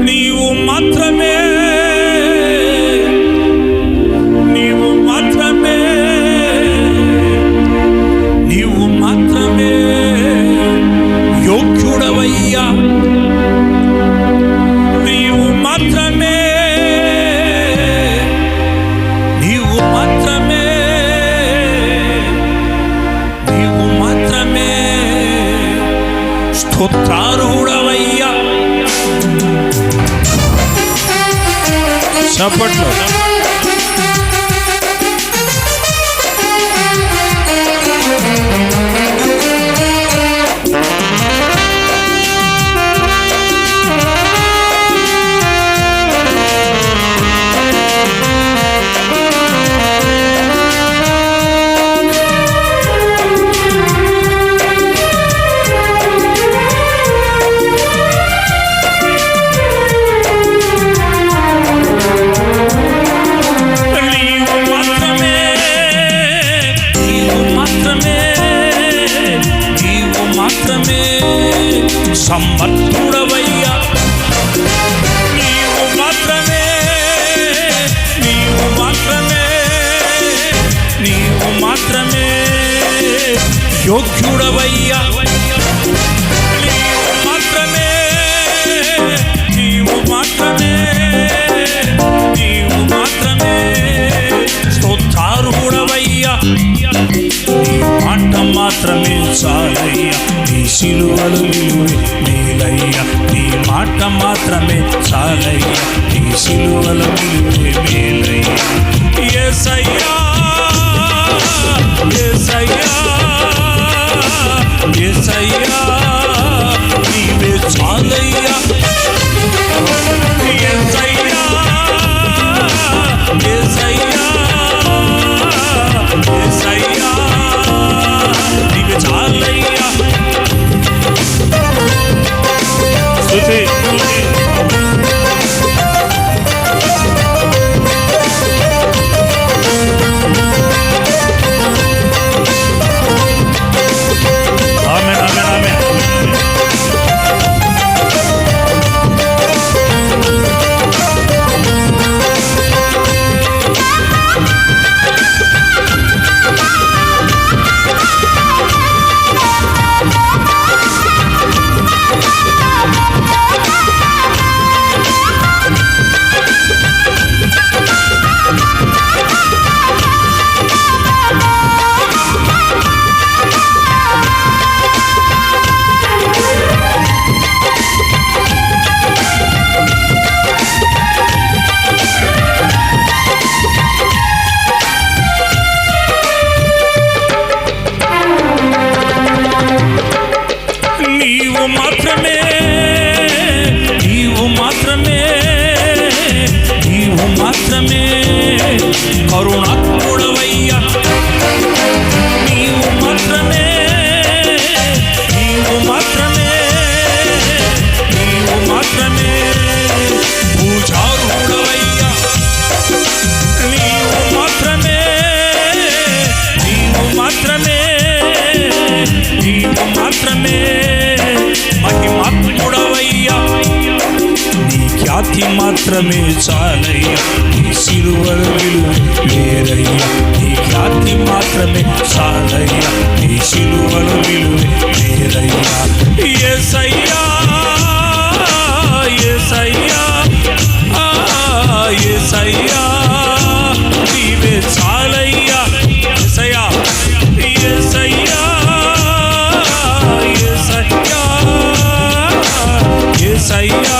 నీవు మాత్రమే, నీవు మాత్రమే, నీవు మాత్రమే యోగ్యుడవయ్యా. నీవు మాత్రమే, నీవు మాత్రమే, నీవు మాత్రమే స్తోత్రార్హుడవయ్యా. చప్పట్లు. సమర్థుడవయ్యా. నీవు మాత్రమే, నీవు మాత్రమే, నీవు మాత్రమే యోగ్యుడవయ్యా. నీవు మాత్రమే, నీవు మాత్రమే, నీవు మాత్రమే స్తోత్రార్హుడవయ్యా. నీ మాట మాత్రమే చాలయ్యా, నీ సిలువలు విలువే మేలయ్యా. నీ మాట మాత్రమే చాలయ్యా, నీ సిలువలు విలువే మేలయ్యా. యేసయ్యా, యేసయ్యా, యేసయ్యా నీవే చాలయ్యా. యేసయ్యా, యేసయ్యా, యేసయ్యా నీవే చాలయ్యా. స్తుతి ఆమేన్, ఆమేన్, ఆమేన్. నీవు మాత్రమే, నీవు మాత్రమే, నీవు మాత్రమే కరుణాత్ముడవయ్యా. నీవు మాత్రమే, నీవు మాత్రమే, నీవు మాత్రమే పూజార్హుడవయ్యా. నీవు మాత్రమే, నీవు మాత్రమే, నీవు మాత్రమే మహిమాత్ముడవయ్యా. నీ ఖ్యాతి మాత్రమే చాలయ్యా, నీ సిలువలు విలువ వేరయ్యా. నీ ఖ్యాతి మాత్రమే చాలయ్యా, నీ సిలువలు విలువ వేరయ్యా. యేసయ్యా, యేసయ్యా, యేసయ్యా నీవే చాలయ్యా. యేసయ్యా, యేసయ్యా, యేసయ్యా, యేసయ్యా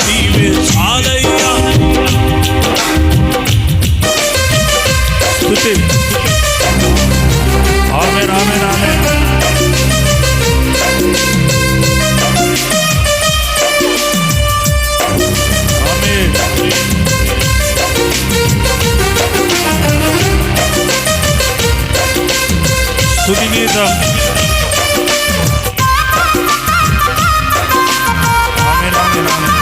నీవే చాలయ్యా. స్తుతి ఆమేన్, ఆమేన్, ఆమేన్. ఆమేన్. స్తుతి గీతం. ఆమేన్, ఆమేన్, ఆమేన్.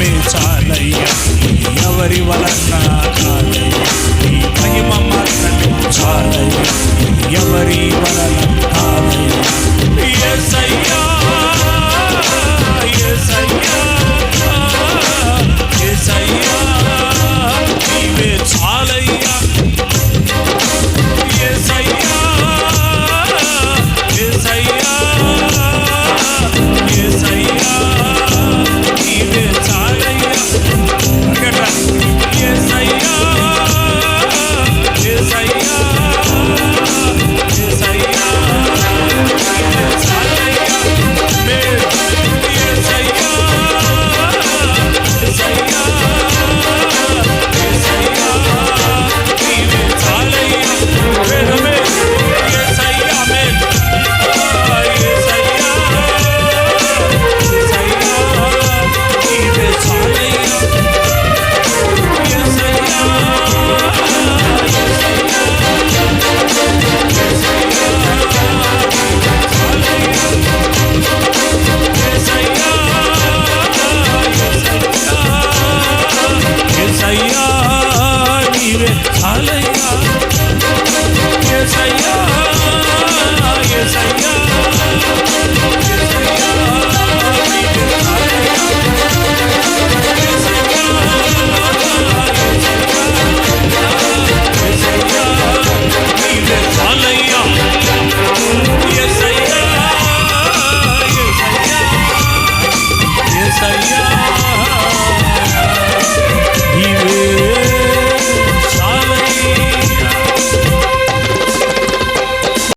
నామమే చాలయ్యా